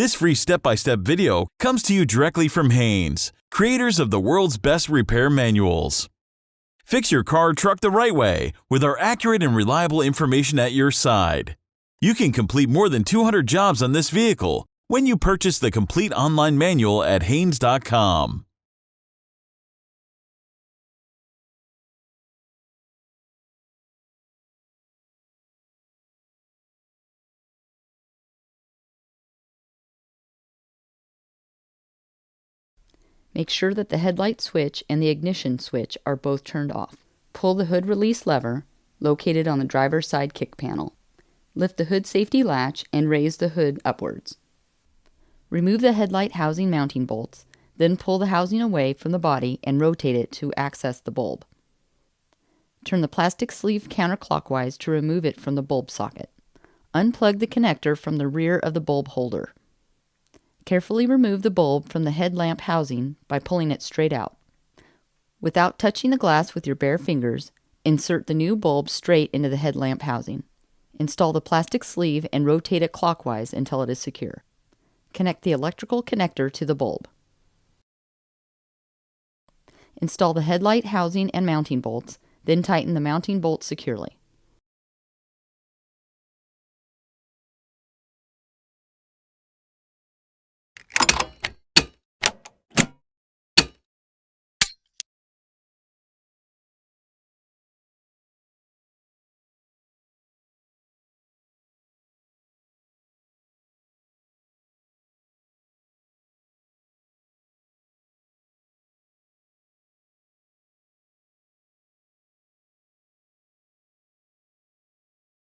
This free step-by-step video comes to you directly from Haynes, creators of the world's best repair manuals. Fix your car or truck the right way with our accurate and reliable information at your side. You can complete more than 200 jobs on this vehicle when you purchase the complete online manual at Haynes.com. Make sure that the headlight switch and the ignition switch are both turned off. Pull the hood release lever, located on the driver's side kick panel. Lift the hood safety latch and raise the hood upwards. Remove the headlight housing mounting bolts, then pull the housing away from the body and rotate it to access the bulb. Turn the plastic sleeve counterclockwise to remove it from the bulb socket. Unplug the connector from the rear of the bulb holder. Carefully remove the bulb from the headlamp housing by pulling it straight out. Without touching the glass with your bare fingers, insert the new bulb straight into the headlamp housing. Install the plastic sleeve and rotate it clockwise until it is secure. Connect the electrical connector to the bulb. Install the headlight housing and mounting bolts, then tighten the mounting bolts securely.